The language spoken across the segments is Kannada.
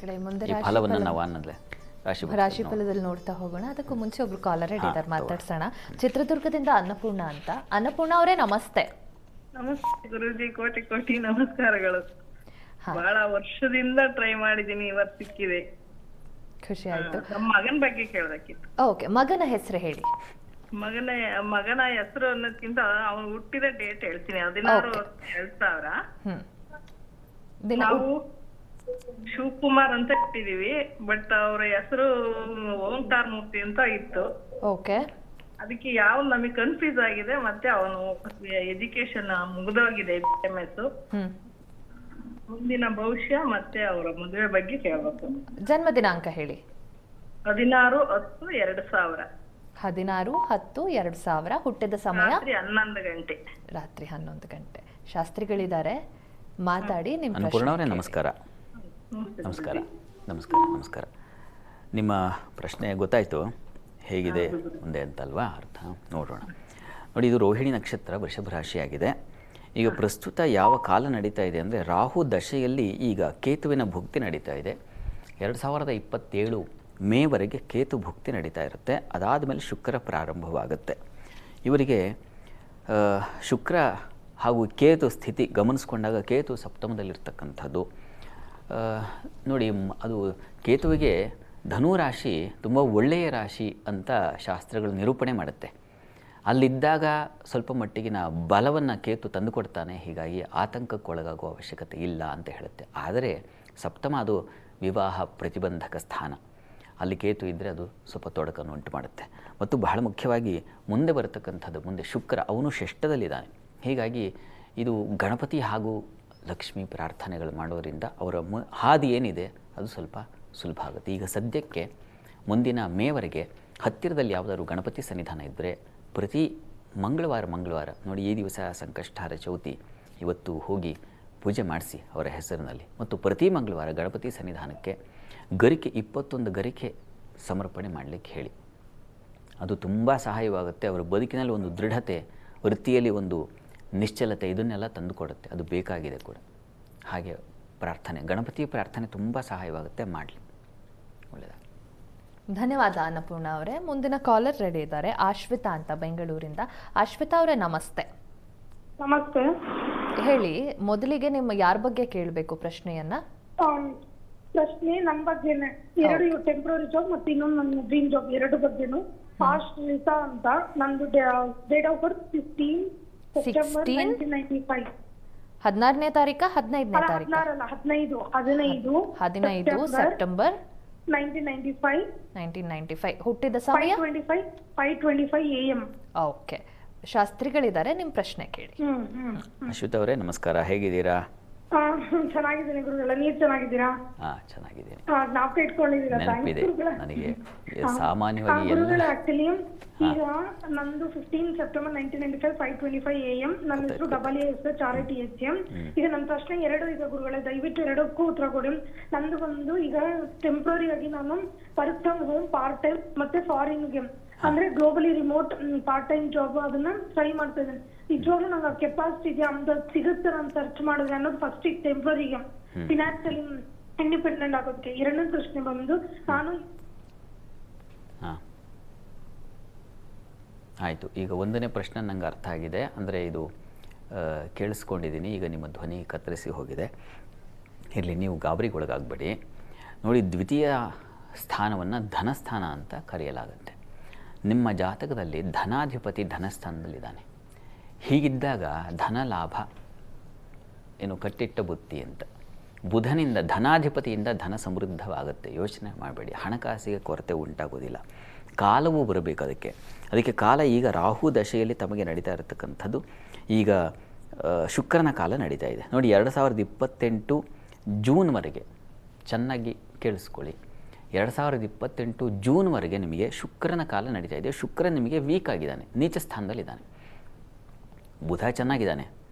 ಕಡೆ ಮುಂದೆ ಈ ಫಲವನ್ನು ನಾವು ಅನ್ನೋದ್ಲೆ ರಾಶಿ ಫಲದಲ್ಲಿ ನೋಡ್ತಾ ಹೋಗೋಣ. ಅದಕ್ಕೂ ಮುಂಚೆ ಒಬ್ರು ಕಾಲರ್ ಇದ್ದಾರೆ, ಮಾತಾಡ್ಸೋಣ. ಚಿತ್ರದುರ್ಗದಿಂದ ಅನ್ನಪೂರ್ಣ ಅಂತ. ಅನ್ನಪೂರ್ಣ ಅವರೇ ನಮಸ್ತೆ. ನಮಸ್ತೆ ಗುರುಜಿ, ಕೋಟಿ ಕೋಟಿ ನಮಸ್ಕಾರಗಳು. ಬಹಳ ವರ್ಷದಿಂದ ಟ್ರೈ ಮಾಡಿದೀನಿ, ಇವತ್ತು ಸಿಕ್ಕಿದೆ, ಖುಷಿ ಆಯ್ತು. ನಮ್ಮ ಮಗನ ಬಗ್ಗೆ ಕೇಳಬೇಕಿತ್ತು. ಓಕೆ, ಮಗನ ಹೆಸರು ಹೇಳಿ. ಮಗನ ಹೆಸರು ಅನ್ನೋದ್ಕಿಂತ ಅವನು ಹುಟ್ಟಿದ ಡೇಟ್ ಹೇಳ್ತೀನಿ. 16/2000. ನಾವು ಶಿವಕುಮಾರ್ ಅಂತ ಇಟ್ಟಿದೀವಿ, ಬಟ್ ಅವ್ರ ಹೆಸರು ಓಂಕಾರ್ ಮೂರ್ತಿ ಅಂತ ಇತ್ತು. ಓಕೆ, ಅದಕ್ಕೆ ಯಾವ ನಮಗೆ ಕನ್ಫ್ಯೂಸ್ ಆಗಿದೆ. ಮತ್ತೆ ಅವನು ಎಜುಕೇಶನ್ ಮುಗಿದೋಗಿದೆ, BMS. ಮುಂದಿನ ಭವಿಷ್ಯ ಮತ್ತೆ ಅವರ ಮದುವೆ ಬಗ್ಗೆ ಕೇಳಬೇಕು. ಜನ್ಮ ದಿನಾಂಕ ಹೇಳಿ. 16/10/2000. 16/10/2000. ಹುಟ್ಟಿದ ಸಮಯ ರಾತ್ರಿ 11 ಗಂಟೆ. ರಾತ್ರಿ 11 ಗಂಟೆ. ಶಾಸ್ತ್ರಿಗಳಿದ್ದಾರೆ, ಮಾತಾಡಿ. ನಿಮ್ಮ ಅನ್ನಪೂರ್ಣ ಅವರೇ ನಮಸ್ಕಾರ. ನಮಸ್ಕಾರ ನಮಸ್ಕಾರ ನಮಸ್ಕಾರ. ನಿಮ್ಮ ಪ್ರಶ್ನೆ ಗೊತ್ತಾಯಿತು, ಹೇಗಿದೆ ಮುಂದೆ ಅಂತಲ್ವಾ? ಅರ್ಥ ನೋಡೋಣ. ನೋಡಿ, ಇದು ರೋಹಿಣಿ ನಕ್ಷತ್ರ, ವೃಷಭ ರಾಶಿಯಾಗಿದೆ. ಈಗ ಪ್ರಸ್ತುತ ಯಾವ ಕಾಲ ನಡೀತಾ ಇದೆ ಅಂದರೆ, ರಾಹು ದಶೆಯಲ್ಲಿ ಈಗ ಕೇತುವಿನ ಭುಕ್ತಿ ನಡೀತಾ ಇದೆ. 2027 ಮೇವರೆಗೆ ಕೇತು ಭುಕ್ತಿ ನಡೀತಾ ಇರುತ್ತೆ. ಅದಾದಮೇಲೆ ಶುಕ್ರ ಪ್ರಾರಂಭವಾಗುತ್ತೆ. ಇವರಿಗೆ ಶುಕ್ರ ಹಾಗೂ ಕೇತು ಸ್ಥಿತಿ ಗಮನಿಸ್ಕೊಂಡಾಗ ಕೇತು ಸಪ್ತಮದಲ್ಲಿರ್ತಕ್ಕಂಥದ್ದು ನೋಡಿ. ಅದು ಕೇತುವಿಗೆ ಧನು ರಾಶಿ ತುಂಬ ಒಳ್ಳೆಯ ರಾಶಿ ಅಂತ ಶಾಸ್ತ್ರಗಳು ನಿರೂಪಣೆ ಮಾಡುತ್ತೆ. ಅಲ್ಲಿದ್ದಾಗ ಸ್ವಲ್ಪ ಮಟ್ಟಿಗಿನ ಬಲವನ್ನು ಕೇತು ತಂದುಕೊಡ್ತಾನೆ, ಹೀಗಾಗಿ ಆತಂಕಕ್ಕೊಳಗಾಗುವ ಅವಶ್ಯಕತೆ ಇಲ್ಲ ಅಂತ ಹೇಳುತ್ತೆ. ಆದರೆ ಸಪ್ತಮ ಅದು ವಿವಾಹ ಪ್ರತಿಬಂಧಕ ಸ್ಥಾನ. ಅಲ್ಲಿ ಕೇತು ಇದ್ದರೆ ಅದು ಸ್ವಲ್ಪ ತೊಡಕನ್ನು ಉಂಟು ಮಾಡುತ್ತೆ. ಮತ್ತು ಬಹಳ ಮುಖ್ಯವಾಗಿ ಮುಂದೆ ಬರತಕ್ಕಂಥದ್ದು, ಮುಂದೆ ಶುಕ್ರ ಅವನು ಷಷ್ಠದಲ್ಲಿದ್ದಾನೆ. ಹೀಗಾಗಿ ಇದು ಗಣಪತಿ ಹಾಗೂ ಲಕ್ಷ್ಮೀ ಪ್ರಾರ್ಥನೆಗಳು ಮಾಡೋದರಿಂದ ಅವರ ಹಾದಿ ಏನಿದೆ ಅದು ಸ್ವಲ್ಪ ಸುಲಭ ಆಗುತ್ತೆ. ಈಗ ಸದ್ಯಕ್ಕೆ ಮುಂದಿನ ಮೇವರೆಗೆ ಹತ್ತಿರದಲ್ಲಿ ಯಾವುದಾದ್ರು ಗಣಪತಿ ಸನ್ನಿಧಾನ ಇದ್ದರೆ ಪ್ರತಿ ಮಂಗಳವಾರ ನೋಡಿ, ಈ ದಿವಸ ಸಂಕಷ್ಟಾರ ಚೌತಿ, ಇವತ್ತು ಹೋಗಿ ಪೂಜೆ ಮಾಡಿಸಿ ಅವರ ಹೆಸರಿನಲ್ಲಿ. ಮತ್ತು ಪ್ರತಿ ಮಂಗಳವಾರ ಗಣಪತಿ ಸನ್ನಿಧಾನಕ್ಕೆ ಗರಿಕೆ 21 ಗರಿಕೆ ಸಮರ್ಪಣೆ ಮಾಡಲಿಕ್ಕೆ ಹೇಳಿ. ಅದು ತುಂಬ ಸಹಾಯವಾಗುತ್ತೆ. ಅವರ ಬದುಕಿನಲ್ಲಿ ಒಂದು ದೃಢತೆ, ವೃತ್ತಿಯಲ್ಲಿ ಒಂದು ನಿಶ್ಚಲತೆ, ಇದನ್ನೆಲ್ಲ ತಂದುಕೊಡುತ್ತೆ. ಅದು ಬೇಕಾಗಿದೆ ಕೂಡ. ಹಾಗೆ ಪ್ರಾರ್ಥನೆ, ಗಣಪತಿ ಪ್ರಾರ್ಥನೆ ತುಂಬ ಸಹಾಯವಾಗುತ್ತೆ, ಮಾಡಲಿ. ಒಳ್ಳೆಯದಾಗ. ಧನ್ಯವಾದ ಅನ್ನಪೂರ್ಣ ಅವರೇ. ಮುಂದಿನ ಕಾಲರ್ ರೆಡಿ ಇದ್ದಾರೆ, ಆಶ್ವಿತಾ ಅಂತ, ಬೆಂಗಳೂರಿಂದ. ಆಶ್ವಿತಾ ಅವರೇ ನಮಸ್ತೆ. ನಮಸ್ತೆ. ಹೇಳಿ, ಮೊದಲಿಗೆ ನಿಮ್ಮ ಯಾರ ಬಗ್ಗೆ ಕೇಳಬೇಕು ಪ್ರಶ್ನೆಯನ್ನ? ಪ್ರಶ್ನೆ ನನ್ನ ಬಗ್ಗೆನೆ. ಎರಡು ಟೆಂಪ್ರರಿ ಜಾಬ್ ಮತ್ತು ಇನ್ನೊಂದು ನನ್ನ ಡ್ರೀಮ್ ಜಾಬ್, ಎರಡು ಬಗ್ಗೆನು. ಆಶ್ವಿತಾ ಅಂತ. ನಂದು ಡೇಟ್ ಆಫ್ ಬರ್ತ್ 15 ಸೆಪ್ಟೆಂಬರ್ 1995. 16ನೇ ತಾರೀಕ 15ನೇ ತಾರೀಕ? 15 ಸೆಪ್ಟೆಂಬರ್ 1995. ಹುಟ್ಟಿದ ಸಮಯ 5:25 AM. ಓಕೆ, ಶಾಸ್ತ್ರಿಗಳಿದ್ದಾರೆ, ನಿಮ್ಮ ಪ್ರಶ್ನೆ ಕೇಳಿ. ಅಶ್ವಿತಾ ಅವರೇ ನಮಸ್ಕಾರ, ಹೇಗಿದ್ದೀರಾ? ಚೆನ್ನಾಗಿದ್ದೀನಿ ಗುರುಗಳ, ನೀವು ಚೆನ್ನಾಗಿದ್ದೀರಾ? ಚೆನ್ನಾಗಿದ್ದೀನಿ. ಜ್ಞಾಪಕ ಇಟ್ಕೊಂಡಿದ್ದೀರಾ? ನೆನಪಿದೆ ನನಗೆ. ಸಾಮಾನ್ಯವಾಗಿ ಆಕ್ಚುಲಿ ಈಗ ನಂದು 15 ಸೆಪ್ಟೆಂಬರ್ 1995 5:25 AM. ನನ್ನ ಹೆಸರು AAS HM. ಈಗ ನನ್ನ ಪ್ರಶ್ನೆ ಎರಡು ಇದೆ ಗುರುಗಳೇ, ದಯವಿಟ್ಟು ಎರಡಕ್ಕೂ ಉತ್ತರ ಕೊಡಿ. ನಂದು ಬಂದು ಈಗ ಟೆಂಪ್ರರಿ ಆಗಿ ನಾನು work from home, part time ಮತ್ತೆ ಫಾರಿನ್ಗೆ ಅಂದ್ರೆ globally remote part time job ಅದನ್ನ ಟ್ರೈ ಮಾಡ್ತಾ ಇದ್ದೇನೆ. ನಿಜವಾಗ್ಲೂ ನಂಗೆ ಕೆಪಾಸಿಟಿ ಇದೆಯಾ ಅಂತ ಸಿಗುತ್ತೆ ನಾನು ಸರ್ಚ್ ಮಾಡಿದ್ರೆ ಅನ್ನೋದು ಫಸ್ಟ್. ಈಗ ಟೆಂಪ್ರರಿಗೆ ಫಿನಾನ್ಷಿಯಲಿ ಇಂಡಿಪೆಂಡೆಂಟ್ ಆಗೋದಕ್ಕೆ. ಎರಡನೇ ಪ್ರಶ್ನೆ ಬಂದು, ನಾನು ಆಯಿತು. ಈಗ ಒಂದನೇ ಪ್ರಶ್ನೆ ನಂಗೆ ಅರ್ಥ ಆಗಿದೆ, ಅಂದರೆ ಇದು ಕೇಳಿಸ್ಕೊಂಡಿದ್ದೀನಿ. ಈಗ ನಿಮ್ಮ ಧ್ವನಿ ಕತ್ತರಿಸಿ ಹೋಗಿದೆ. ಇರಲಿ, ನೀವು ಗಾಬರಿಗೊಳಗಾಗಬೇಡಿ. ನೋಡಿ, ದ್ವಿತೀಯ ಸ್ಥಾನವನ್ನು ಧನಸ್ಥಾನ ಅಂತ ಕರೆಯಲಾಗುತ್ತೆ. ನಿಮ್ಮ ಜಾತಕದಲ್ಲಿ ಧನಾಧಿಪತಿ ಧನಸ್ಥಾನದಲ್ಲಿದ್ದಾನೆ. ಹೀಗಿದ್ದಾಗ ಧನ ಲಾಭ ಏನು ಕಟ್ಟಿಟ್ಟ ಬುತ್ತಿ ಅಂತ. ಬುಧನಿಂದ, ಧನಾಧಿಪತಿಯಿಂದ ಧನ ಸಮೃದ್ಧವಾಗುತ್ತೆ. ಯೋಚನೆ ಮಾಡಬೇಡಿ, ಹಣಕಾಸಿಗೆ ಕೊರತೆ ಉಂಟಾಗೋದಿಲ್ಲ. ಕಾಲವೂ ಬರಬೇಕು ಅದಕ್ಕೆ ಕಾಲ ಈಗ ರಾಹು ದಶೆಯಲ್ಲಿ ತಮಗೆ ನಡೀತಾ ಇರತಕ್ಕಂಥದ್ದು. ಈಗ ಶುಕ್ರನ ಕಾಲ ನಡೀತಾ ಇದೆ ನೋಡಿ. 2028 ಜೂನ್ವರೆಗೆ ಚೆನ್ನಾಗಿ ಕೇಳಿಸ್ಕೊಳ್ಳಿ. 2028 ಜೂನ್ವರೆಗೆ ನಿಮಗೆ ಶುಕ್ರನ ಕಾಲ ನಡೀತಾ ಇದೆ. ಶುಕ್ರ ನಿಮಗೆ ವೀಕ್ ಆಗಿದ್ದಾನೆ, ನೀಚ ಸ್ಥಾನದಲ್ಲಿದ್ದಾನೆ. ಬುಧ ಚೆನ್ನಾಗಿದ್ದಾನೆ,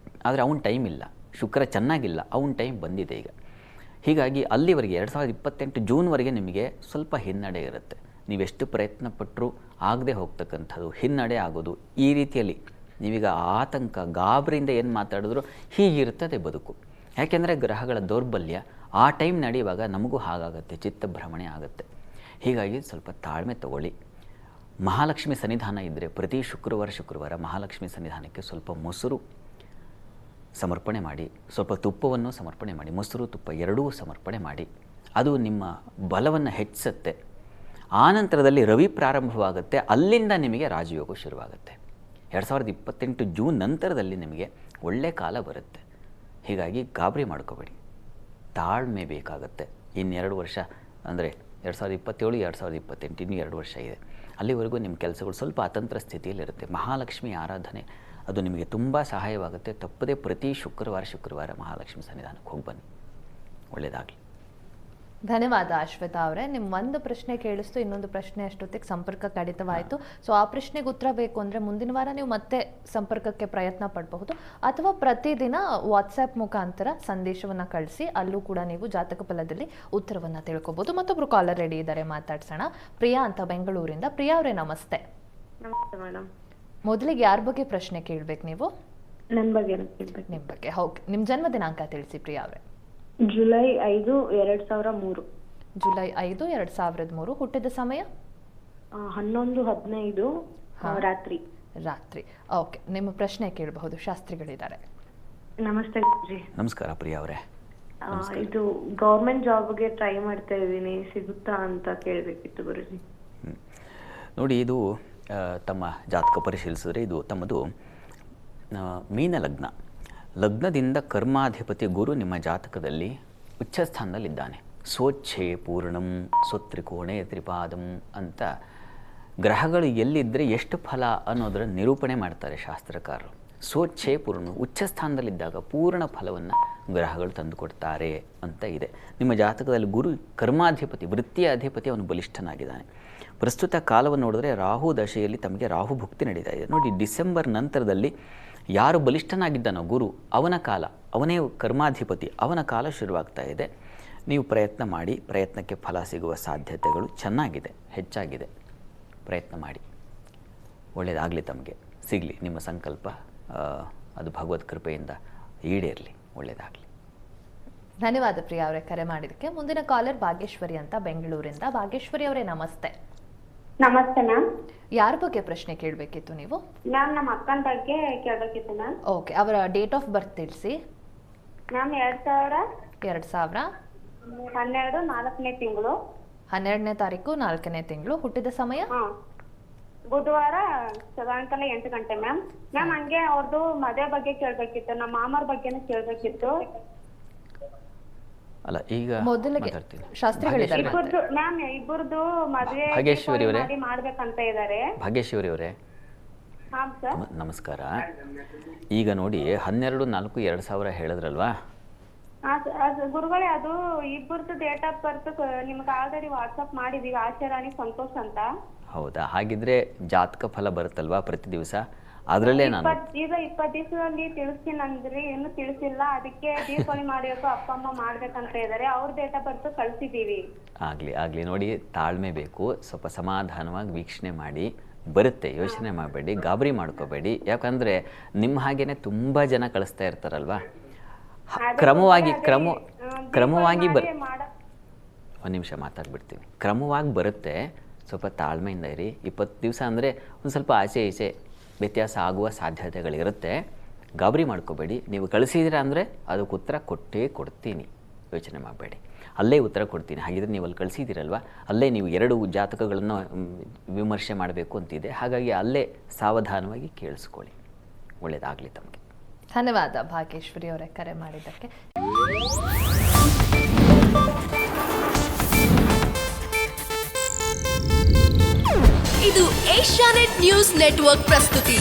ಆದರೆ ಅವನ ಟೈಮ್ ಇಲ್ಲ. ಶುಕ್ರ ಚೆನ್ನಾಗಿಲ್ಲ, ಅವನ ಟೈಮ್ ಬಂದಿದೆ ಈಗ. ಹೀಗಾಗಿ ಅಲ್ಲಿವರೆಗೆ 2028 ಜೂನ್ವರೆಗೆ ನಿಮಗೆ ಸ್ವಲ್ಪ ಹಿನ್ನಡೆ ಇರುತ್ತೆ. ನೀವೆಷ್ಟು ಪ್ರಯತ್ನ ಪಟ್ಟರೂ ಆಗದೆ ಹೋಗ್ತಕ್ಕಂಥದ್ದು, ಹಿನ್ನಡೆ ಆಗೋದು, ಈ ರೀತಿಯಲ್ಲಿ ನೀವೀಗ ಆತಂಕ ಗಾಬರಿಯಿಂದ ಏನು ಮಾತಾಡಿದ್ರು ಹೀಗಿರ್ತದೆ ಬದುಕು. ಯಾಕೆಂದರೆ ಗ್ರಹಗಳ ದೌರ್ಬಲ್ಯ ಆ ಟೈಮ್ ನಡೆಯುವಾಗ ನಮಗೂ ಹಾಗಾಗುತ್ತೆ, ಚಿತ್ತಭ್ರಮಣೆ ಆಗುತ್ತೆ. ಹೀಗಾಗಿ ಸ್ವಲ್ಪ ತಾಳ್ಮೆ ತಗೊಳ್ಳಿ. ಮಹಾಲಕ್ಷ್ಮಿ ಸನ್ನಿಧಾನ ಇದ್ದರೆ ಪ್ರತಿ ಶುಕ್ರವಾರ ಮಹಾಲಕ್ಷ್ಮಿ ಸನ್ನಿಧಾನಕ್ಕೆ ಸ್ವಲ್ಪ ಮೊಸರು ಸಮರ್ಪಣೆ ಮಾಡಿ, ಸ್ವಲ್ಪ ತುಪ್ಪವನ್ನು ಸಮರ್ಪಣೆ ಮಾಡಿ, ಮೊಸರು ತುಪ್ಪ ಎರಡೂ ಸಮರ್ಪಣೆ ಮಾಡಿ. ಅದು ನಿಮ್ಮ ಬಲವನ್ನು ಹೆಚ್ಚಿಸುತ್ತೆ. ಆನಂತರದಲ್ಲಿ ರವಿ ಪ್ರಾರಂಭವಾಗುತ್ತೆ, ಅಲ್ಲಿಂದ ನಿಮಗೆ ರಾಜಯೋಗ ಶುರುವಾಗುತ್ತೆ. 2028 ಜೂನ್ ನಂತರದಲ್ಲಿ ನಿಮಗೆ ಒಳ್ಳೆಯ ಕಾಲ ಬರುತ್ತೆ. ಹೀಗಾಗಿ ಗಾಬರಿ ಮಾಡ್ಕೋಬೇಡಿ, ತಾಳ್ಮೆ ಬೇಕಾಗುತ್ತೆ. ಇನ್ನೆರಡು ವರ್ಷ ಅಂದರೆ 2027 2028 ಇನ್ನೂ 2 ವರ್ಷ ಇದೆ. ಅಲ್ಲಿವರೆಗೂ ನಿಮ್ಮ ಕೆಲಸಗಳು ಸ್ವಲ್ಪ ಅತಂತ್ರ ಸ್ಥಿತಿಯಲ್ಲಿರುತ್ತೆ. ಮಹಾಲಕ್ಷ್ಮಿ ಆರಾಧನೆ ಅದು ನಿಮಗೆ ತುಂಬ ಸಹಾಯವಾಗುತ್ತೆ. ತಪ್ಪದೇ ಪ್ರತಿ ಶುಕ್ರವಾರ ಮಹಾಲಕ್ಷ್ಮಿ ಸನ್ನಿಧಾನಕ್ಕೆ ಹೋಗಿ ಬನ್ನಿ. ಒಳ್ಳೆಯದಾಗಲಿ. ಧನ್ಯವಾದ ಅಶ್ವಿತಾ ಅವರೇ. ನಿಮ್ಮ ಒಂದು ಪ್ರಶ್ನೆ ಕೇಳಿಸ್ತು, ಇನ್ನೊಂದು ಪ್ರಶ್ನೆ ಅಷ್ಟೊತ್ತಿಗೆ ಸಂಪರ್ಕ ಕಡಿತವಾಯಿತು. ಸೊ ಆ ಪ್ರಶ್ನೆಗೆ ಉತ್ತರ ಬೇಕು ಅಂದರೆ ಮುಂದಿನ ವಾರ ನೀವು ಮತ್ತೆ ಸಂಪರ್ಕಕ್ಕೆ ಪ್ರಯತ್ನ ಪಡಬಹುದು, ಅಥವಾ ಪ್ರತಿದಿನ ವಾಟ್ಸ್ಆ್ಯಪ್ ಮುಖಾಂತರ ಸಂದೇಶವನ್ನು ಕಳಿಸಿ, ಅಲ್ಲೂ ಕೂಡ ನೀವು ಜಾತಕ ಫಲದಲ್ಲಿ ಉತ್ತರವನ್ನು ತಿಳ್ಕೊಬೋದು. ಮತ್ತೊಬ್ಬರು ಕಾಲರ್ ರೆಡಿ ಇದ್ದಾರೆ, ಮಾತಾಡ್ಸೋಣ. ಪ್ರಿಯಾ ಅಂತ ಬೆಂಗಳೂರಿಂದ. ಪ್ರಿಯಾ ಅವರೇ ನಮಸ್ತೆ. ನಮಸ್ತೆ ಮೇಡಮ್. ಮೊದಲಿಗೆ ಯಾರ ಬಗ್ಗೆ ಪ್ರಶ್ನೆ ಕೇಳಬೇಕು ನೀವು? ನನ್ನ ಬಗ್ಗೆ ಕೇಳ್ಬೇಕು. ನಿಮ್ಮ ಬಗ್ಗೆ. ಓಕೆ, ನಿಮ್ಮ ಜನ್ಮ ದಿನಾಂಕ ತಿಳಿಸಿ ಪ್ರಿಯಾ ಅವರೇ. ಜುಲೈ 5, 2003. ಜುಲೈ 5, 2003. ಹುಟ್ಟಿದ ಸಮಯ 11:15 ರಾತ್ರಿ. ರಾತ್ರಿ. ಓಕೆ, ನಿಮ್ಮ ಪ್ರಶ್ನೆ ಕೇಳಬಹುದು, ಶಾಸ್ತ್ರಿಗಳಿದ್ದಾರೆ. ನಮಸ್ತೆ ಗುರುಜಿ. ನಮಸ್ಕಾರ ಪ್ರಿಯಾ ಅವರೇ. ಇದು ಗೌರ್ಮೆಂಟ್ ಜಾಬ್ಗೆ ಟ್ರೈ ಮಾಡ್ತಾ ಇದ್ದೀನಿ, ಸಿಗುತ್ತಾ ಅಂತ ಕೇಳಬೇಕಿತ್ತು ಗುರುಜಿ. ನೋಡಿ, ಇದು ತಮ್ಮ ಜಾತಕ ಪರಿಶೀಲಿಸಿದ್ರೆ ಇದು ತಮ್ಮದು ಮೀನ ಲಗ್ನ. ಲಗ್ನದಿಂದ ಕರ್ಮಾಧಿಪತಿ ಗುರು ನಿಮ್ಮ ಜಾತಕದಲ್ಲಿ ಉಚ್ಚ ಸ್ಥಾನದಲ್ಲಿದ್ದಾನೆ. ಸ್ವಚ್ಛೆ ಪೂರ್ಣಂ ಸ್ವತ್ರಿಕೋಣೆ ತ್ರಿಪಾದಂ ಅಂತ ಗ್ರಹಗಳು ಎಲ್ಲಿದ್ದರೆ ಎಷ್ಟು ಫಲ ಅನ್ನೋದರ ನಿರೂಪಣೆ ಮಾಡ್ತಾರೆ ಶಾಸ್ತ್ರಕಾರರು. ಸ್ವಚ್ಛೆ ಪೂರ್ಣ, ಉಚ್ಚ ಸ್ಥಾನದಲ್ಲಿದ್ದಾಗ ಪೂರ್ಣ ಫಲವನ್ನು ಗ್ರಹಗಳು ತಂದುಕೊಡ್ತಾರೆ ಅಂತ ಇದೆ. ನಿಮ್ಮ ಜಾತಕದಲ್ಲಿ ಗುರು ಕರ್ಮಾಧಿಪತಿ, ವೃತ್ತಿಯ ಅಧಿಪತಿ, ಅವನು ಬಲಿಷ್ಠನಾಗಿದ್ದಾನೆ. ಪ್ರಸ್ತುತ ಕಾಲವನ್ನು ನೋಡಿದ್ರೆ ರಾಹು ದಶೆಯಲ್ಲಿ ತಮಗೆ ರಾಹು ಭುಕ್ತಿ ನಡೀತಾ ಇದೆ. ನೋಡಿ, ಡಿಸೆಂಬರ್ ನಂತರದಲ್ಲಿ ಯಾರು ಬಲಿಷ್ಠನಾಗಿದ್ದಾನೋ ಗುರು, ಅವನ ಕಾಲ, ಅವನೇ ಕರ್ಮಾಧಿಪತಿ, ಅವನ ಕಾಲ ಶುರುವಾಗ್ತಾ ಇದೆ. ನೀವು ಪ್ರಯತ್ನ ಮಾಡಿ, ಪ್ರಯತ್ನಕ್ಕೆ ಫಲ ಸಿಗುವ ಸಾಧ್ಯತೆಗಳು ಚೆನ್ನಾಗಿದೆ, ಹೆಚ್ಚಾಗಿದೆ. ಪ್ರಯತ್ನ ಮಾಡಿ, ಒಳ್ಳೆಯದಾಗಲಿ, ತಮಗೆ ಸಿಗಲಿ. ನಿಮ್ಮ ಸಂಕಲ್ಪ ಅದು ಭಗವದ್ ಕೃಪೆಯಿಂದ ಈಡೇರಲಿ. ಒಳ್ಳೆಯದಾಗಲಿ. ಧನ್ಯವಾದ ಪ್ರಿಯಾ ಅವರೇ ಕರೆ ಮಾಡಿದ್ದಕ್ಕೆ. ಮುಂದಿನ ಕಾಲರ್ ಭಾಗ್ಯೇಶ್ವರಿ ಅಂತ ಬೆಂಗಳೂರಿಂದ. ಭಾಗ್ಯೇಶ್ವರಿ ಅವರೇ ನಮಸ್ತೆ. ನಮಸ್ತೆ ಮ್ಯಾಮ್. ಯಾರ ಬಗ್ಗೆ ಪ್ರಶ್ನೆ ಕೇಳಬೇಕಿತ್ತು ನೀವು? ಮ್ಯಾಮ್, ನಮ್ಮ ಅಕ್ಕನ ಬಗ್ಗೆ ಕೇಳಬೇಕಿತ್ತು ಮ್ಯಾಮ್. ಓಕೆ, ಅವರ ಡೇಟ್ ಆಫ್ ಬರ್ತ್ ತಿಳಿಸಿ. ಮ್ಯಾಮ್, 2000 2012 4ನೇ ತಿಂಗಳು 12ನೇ ತಾರೀಕು 4ನೇ ತಿಂಗಳು. ಹುಟ್ಟಿದ ಸಮಯ ಬುಧವಾರ ಸಾಯಂಕಾಲ 8 ಗಂಟೆ ಮ್ಯಾಮ್. ಮ್ಯಾಮ್, ಹಂಗೆ ಅವ್ರದ್ದು ಮದುವೆ ಬಗ್ಗೆ ಕೇಳಬೇಕಿತ್ತು, ನಮ್ಮ ಮಾಮರ ಬಗ್ಗೆನೂ ಕೇಳಬೇಕಿತ್ತು. ಅಲ್ಲ, ಈಗ ಮೊದಲಿಗೆ ಮಾತಾಡ್ತೀನಿ. ಶಾಸ್ತ್ರಿಗಳಿದ್ದಾರೆ. ಮ್ಯಾಮ್, ಇಬ್ಬರದು ಮದುವೆ ಭಾಗ್ಯೇಶ್ವರಿ ಅವರೇ ಮಾಡ್ಬೇಕಂತ ಇದ್ದಾರೆ. ಭಾಗ್ಯೇಶ್ವರಿ ಅವರೇ ಹಾಂ ಸರ್. ನಮಸ್ಕಾರ. ಈಗ ನೋಡಿ, 12/4/2000 ಹೇಳಿದ್ರಲ್ವಾ? ಗುರುಗಳೇ, ಅದು ಇಬ್ಬರದು ಡೇಟ್ ಆಫ್ ಬರ್ತ್ ನಿಮ್ಗೆ ಆಲ್ರೆಡಿ ವಾಟ್ಸಪ್ ಮಾಡಿದೀವಿ, ಆಶಾರಾಣಿ ಸಂತೋಷ್ ಅಂತ. ಹೌದಾ? ಹಾಗಿದ್ರೆ ಜಾತಕ ಫಲ ಬರುತ್ತಲ್ವಾ ಪ್ರತಿ ದಿವಸ, ಅದರಲ್ಲೇ ನಾನು ಈಗ 20 ದಿವಸದಲ್ಲಿ ತಿಳಿಸ್ತೀನಿ ಅಂದ್ರಿ, ಇನ್ನೂ ತಿಳಿಸಿಲ್ಲ. ಅದಕ್ಕೆ ದೀಪಾವಳಿ ಮಾಡಬೇಕು, ಅಪ್ಪ ಅಮ್ಮ ಮಾಡ್ಬೇಕಂತ ಇದ್ದಾರೆ. ಅವ್ರ ಡೇಟ್ ಆಫ್ ಬರ್ತ್ ಕಳ್ಸಿದೀವಿ. ಆಗಲಿ ನೋಡಿ, ತಾಳ್ಮೆ ಬೇಕು. ಸ್ವಲ್ಪ ಸಮಾಧಾನವಾಗಿ ವೀಕ್ಷಣೆ ಮಾಡಿ, ಬರುತ್ತೆ. ಯೋಚನೆ ಮಾಡಬೇಡಿ, ಗಾಬರಿ ಮಾಡ್ಕೋಬೇಡಿ. ಯಾಕಂದರೆ ನಿಮ್ಮ ಹಾಗೇನೆ ತುಂಬ ಜನ ಕಳಿಸ್ತಾ ಇರ್ತಾರಲ್ವಾ. ಕ್ರಮವಾಗಿ ಒಂದು ನಿಮಿಷ ಮಾತಾಡ್ಬಿಡ್ತೀನಿ. ಕ್ರಮವಾಗಿ ಬರುತ್ತೆ, ಸ್ವಲ್ಪ ತಾಳ್ಮೆಯಿಂದ ಇರಿ. 20 ದಿವಸ ಅಂದರೆ ಒಂದು ಸ್ವಲ್ಪ ಆಚೆ ಈಚೆ ವ್ಯತ್ಯಾಸ ಆಗುವ ಸಾಧ್ಯತೆಗಳಿರುತ್ತೆ. ಗಾಬರಿ ಮಾಡ್ಕೋಬೇಡಿ. ನೀವು ಕಳಿಸಿದ್ದೀರಾ ಅಂದರೆ ಅದಕ್ಕೆ ಉತ್ತರ ಕೊಟ್ಟೇ ಕೊಡ್ತೀನಿ, ಯೋಚನೆ ಮಾಡಬೇಡಿ. ಅಲ್ಲೇ ಉತ್ತರ ಕೊಡ್ತೀನಿ. ಹಾಗಿದ್ರೆ ನೀವು ಅಲ್ಲಿ ಕಳಿಸಿದ್ದೀರಲ್ವ, ಅಲ್ಲೇ ನೀವು 2 ಜಾತಕಗಳನ್ನು ವಿಮರ್ಶೆ ಮಾಡಬೇಕು ಅಂತಿದೆ. ಹಾಗಾಗಿ ಅಲ್ಲೇ ಸಾವಧಾನವಾಗಿ ಕೇಳಿಸ್ಕೊಳ್ಳಿ. ಒಳ್ಳೆಯದಾಗಲಿ ತಮಗೆ. ಧನ್ಯವಾದ ಭಾಗ್ಯೇಶ್ವರಿ ಅವರೇ ಕರೆ ಮಾಡಿದ್ದಕ್ಕೆ. ಇದು ಏಷ್ಯಾನೆಟ್ ನ್ಯೂಸ್ ನೆಟ್ವರ್ಕ್ ಪ್ರಸ್ತುತಿ.